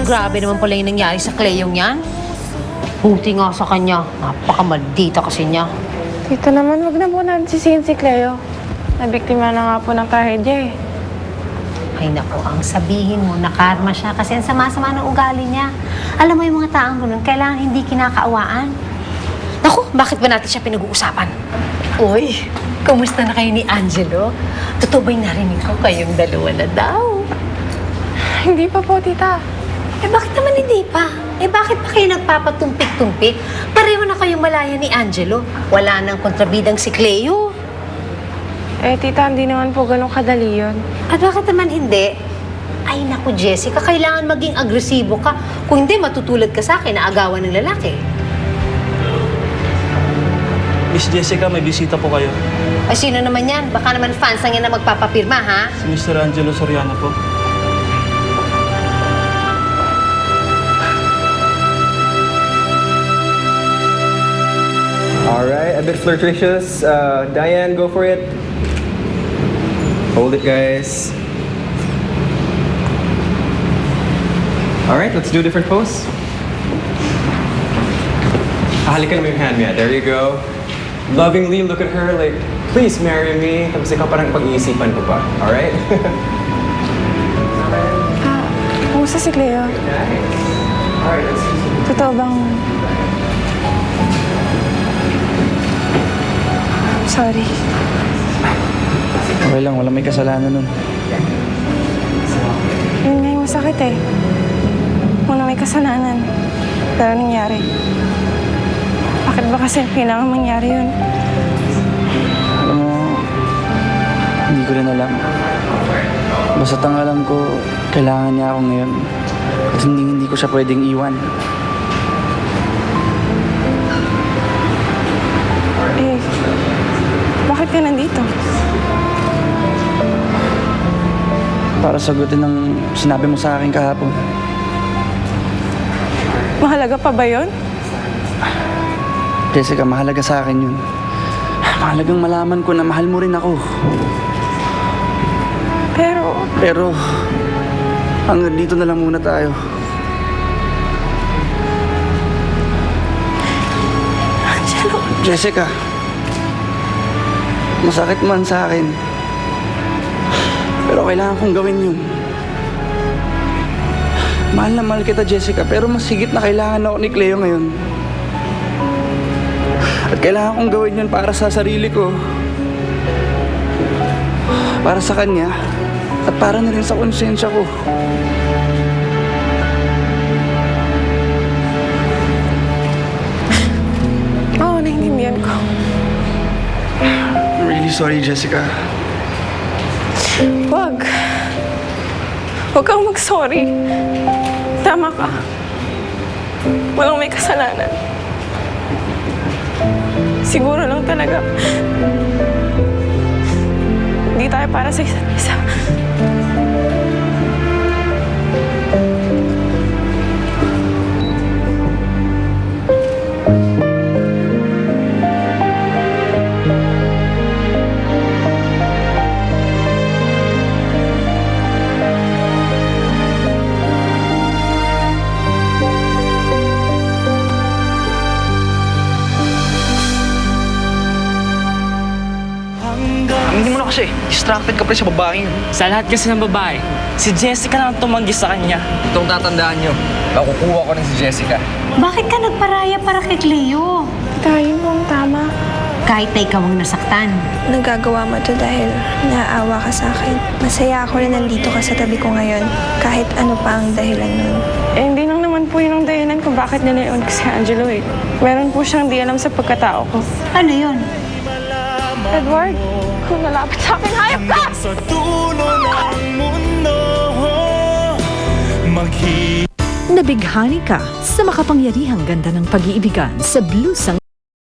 Grabe naman pala yung nangyari sa Cleong yan. Buti nga sa kanya. Napakamaldita kasi niya. Tita naman, wag na po natin sisihin si Cleo. Nabiktima na nga po ng trahedya eh. Ay naku, ang sabihin mo, nakarma siya kasi ang sama-sama ng ugali niya. Alam mo yung mga taong ganun, kailangan hindi kinakaawaan. Naku, bakit ba natin siya pinag-uusapan? Uy, kumusta na kayo ni Angelo? Totoo ba'y narinig ko kayong dalawa na daw? Hindi pa po, tita. Eh bakit naman hindi pa? Eh bakit pa kayo nagpapatumpik-tumpik? Pareho na kayong malaya ni Angelo. Wala nang kontrabidang si Cleo. Eh, tita, hindi naman po ganun kadali yun. At bakit naman hindi? Ay naku, Jessica, kailangan maging agresibo ka. Kung hindi, matutulad ka sa akin na agawan ng lalaki. Miss Jessica, may bisita po kayo. Ay, sino naman yan? Baka naman fans lang yan na magpapapirma, ha? Si Mr. Angelo Soriano po. Alright, a bit flirtatious. Diane, go for it. Hold it, guys. Alright, let's do a different pose. Halikan mo yung hand niya. There you go. Lovingly look at her like, please marry me. Tapos ikaw parang pag-iisipan ko pa. Alright? Kumusta si Cleo? Alright, let's do some... Totoo bang... Sorry. Okay lang, walang may kasalanan nun. Yun nga yung masakit eh. Muna may kasalanan. Pero nangyari. Bakit ba kasi kailangan mangyari yun? Alam mo, hindi ko rin alam. Basta ang alam ko, kailangan niya ako ngayon. At hindi ko siya pwedeng iwan. Eh, bakit ka nandito? Para sagutin ang sinabi mo sa akin kahapon. Mahalaga pa ba yun? Jessica, mahalaga sa akin yun. Mahalagang malaman ko na mahal mo rin ako. Pero, hanggang dito na lang muna tayo. Angelo! Jessica, masakit man sa akin. Pero kailangan kong gawin yun. Mahal na mahal kita, Jessica, pero mas higit na kailangan ako ni Cleo ngayon. At kailangan kong gawin yun para sa sarili ko. Para sa kanya. At para na rin sa konsensya ko. Oo, naiintindihan ko. I'm really sorry, Jessica. Wag. Huwag kang mag-sorry. Tama ka. Walang may kasalanan. Siguro lang talaga. Hindi tayo para sa isa't isa. Hindi mo na kasi. Distracted ka pa sa babaeng yun. Sa lahat kasi ng babae, si Jessica lang ang tumanggi sa kanya. Itong tatandaan nyo, makukuha ko rin si Jessica. Bakit ka nagparaya para kay Cleo? Tayo mo ang tama. Kahit na ikaw ang nasaktan. Nagagawa mo to dahil naaawa ka sa akin. Masaya ako na nandito ka sa tabi ko ngayon, kahit ano pa ang dahilan nun. Eh, hindi lang naman po yun ang dahilan kung bakit nilaiwan ko si Angelo eh. Meron po siyang di alam sa pagkatao ko. Ano yun? Edward, kung nalapit sa akin, hayop ka! Sa dulo ng mundo Nabighani ka sa makapangyarihang ganda ng pag-iibigan sa blusang